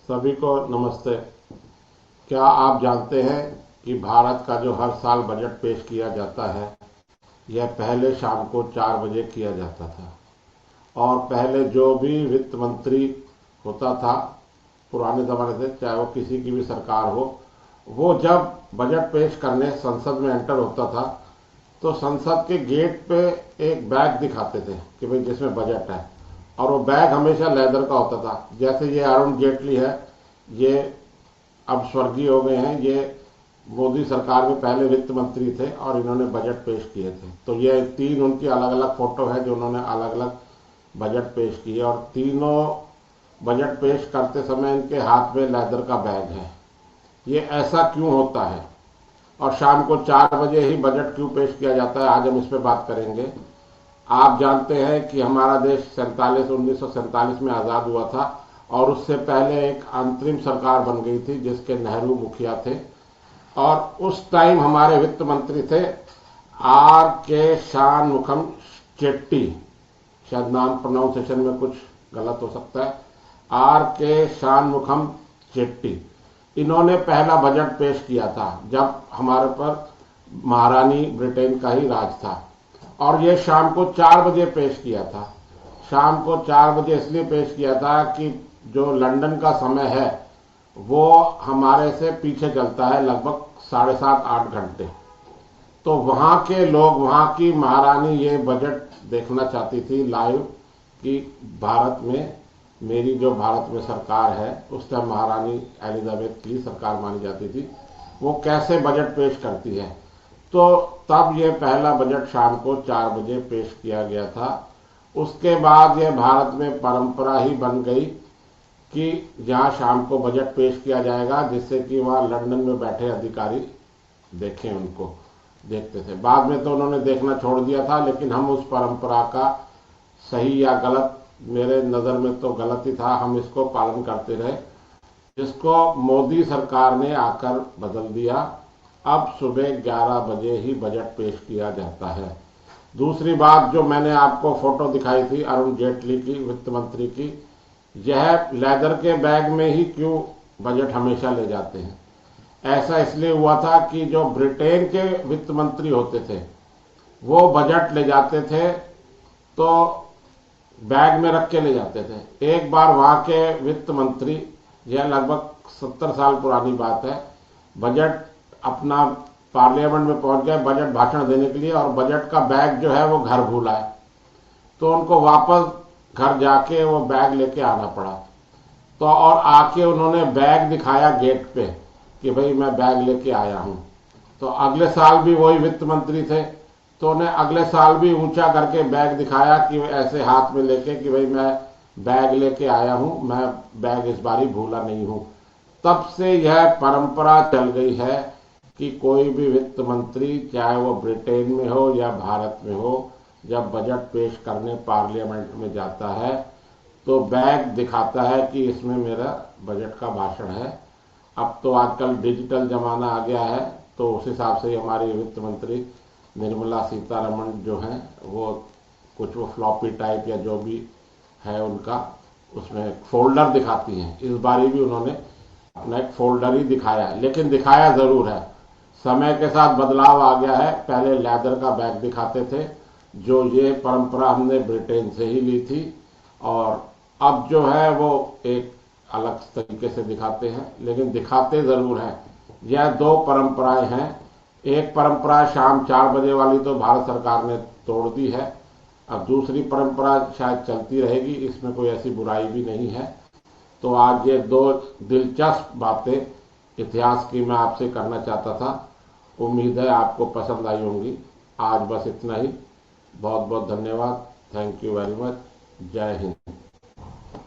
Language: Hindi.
सभी को नमस्ते। क्या आप जानते हैं कि भारत का जो हर साल बजट पेश किया जाता है, यह पहले शाम को 4 बजे किया जाता था। और पहले जो भी वित्त मंत्री होता था पुराने ज़माने से, चाहे वो किसी की भी सरकार हो, वो जब बजट पेश करने संसद में एंटर होता था तो संसद के गेट पे एक बैग दिखाते थे कि भाई जिसमें बजट है। और वो बैग हमेशा लेदर का होता था। जैसे ये अरुण जेटली है, ये अब स्वर्गीय हो गए हैं। ये मोदी सरकार में पहले वित्त मंत्री थे और इन्होंने बजट पेश किए थे। तो ये तीन उनकी अलग अलग फोटो है जो उन्होंने अलग अलग बजट पेश किए, और तीनों बजट पेश करते समय इनके हाथ में लेदर का बैग है। ये ऐसा क्यों होता है और शाम को 4 बजे ही बजट क्यों पेश किया जाता है, आज हम इस पर बात करेंगे। आप जानते हैं कि हमारा देश 1947 में आज़ाद हुआ था और उससे पहले एक अंतरिम सरकार बन गई थी जिसके नेहरू मुखिया थे। और उस टाइम हमारे वित्त मंत्री थे आर के शानमुखम चेट्टी। शायद नाम प्रोनाउंसिएशन में कुछ गलत हो सकता है। आर के शानमुखम चेट्टी, इन्होंने पहला बजट पेश किया था जब हमारे पर महारानी ब्रिटेन का ही राज था। और ये शाम को 4 बजे पेश किया था। शाम को 4 बजे इसलिए पेश किया था कि जो लंदन का समय है वो हमारे से पीछे चलता है लगभग 7.5-8 घंटे। तो वहाँ के लोग, वहाँ की महारानी ये बजट देखना चाहती थी लाइव कि भारत में, मेरी जो भारत में सरकार है, उस टाइम महारानी एलिजाबेथ की सरकार मानी जाती थी, वो कैसे बजट पेश करती है। तो तब ये पहला बजट शाम को 4 बजे पेश किया गया था। उसके बाद ये भारत में परंपरा ही बन गई कि जहाँ शाम को बजट पेश किया जाएगा जिससे कि वहाँ लंदन में बैठे अधिकारी देखें, उनको देखते थे। बाद में तो उन्होंने देखना छोड़ दिया था, लेकिन हम उस परंपरा का सही या गलत, मेरे नज़र में तो गलत ही था, हम इसको पालन करते रहे, जिसको मोदी सरकार ने आकर बदल दिया। अब सुबह 11 बजे ही बजट पेश किया जाता है। दूसरी बात, जो मैंने आपको फोटो दिखाई थी अरुण जेटली की, वित्त मंत्री की, यह लेदर के बैग में ही क्यों बजट हमेशा ले जाते हैं। ऐसा इसलिए हुआ था कि जो ब्रिटेन के वित्त मंत्री होते थे वो बजट ले जाते थे तो बैग में रख के ले जाते थे। एक बार वहाँ के वित्त मंत्री, यह लगभग 70 साल पुरानी बात है, बजट अपना पार्लियामेंट में पहुंच गए बजट भाषण देने के लिए, और बजट का बैग जो है वो घर भूला है। तो उनको वापस घर जाके वो बैग लेके आना पड़ा। तो और आके उन्होंने बैग दिखाया गेट पे कि भाई मैं बैग लेके आया हूँ। तो अगले साल भी वही वित्त मंत्री थे, तो उन्हें अगले साल भी ऊंचा करके बैग दिखाया कि ऐसे हाथ में लेके कि भाई मैं बैग लेके आया हूँ, मैं बैग इस बारी भूला नहीं हूँ। तब से यह परंपरा चल गई है कि कोई भी वित्त मंत्री, चाहे वो ब्रिटेन में हो या भारत में हो, जब बजट पेश करने पार्लियामेंट में जाता है तो बैग दिखाता है कि इसमें मेरा बजट का भाषण है। अब तो आजकल डिजिटल जमाना आ गया है, तो उस हिसाब से ही हमारी वित्त मंत्री निर्मला सीतारमण जो हैं वो कुछ वो फ्लॉपी टाइप या जो भी है उनका, उसमें फोल्डर दिखाती हैं। इस बारी भी उन्होंने अपना एक फोल्डर ही दिखाया है, लेकिन दिखाया ज़रूर है। समय के साथ बदलाव आ गया है। पहले लेदर का बैग दिखाते थे, जो ये परंपरा हमने ब्रिटेन से ही ली थी, और अब जो है वो एक अलग तरीके से दिखाते हैं, लेकिन दिखाते ज़रूर हैं। यह दो परंपराएं हैं। एक परंपरा शाम 4 बजे वाली तो भारत सरकार ने तोड़ दी है। अब दूसरी परंपरा शायद चलती रहेगी, इसमें कोई ऐसी बुराई भी नहीं है। तो आज ये दो दिलचस्प बातें इतिहास की मैं आपसे करना चाहता था। उम्मीद है आपको पसंद आई होंगी। आज बस इतना ही। बहुत बहुत धन्यवाद। Thank you very much. जय हिंद।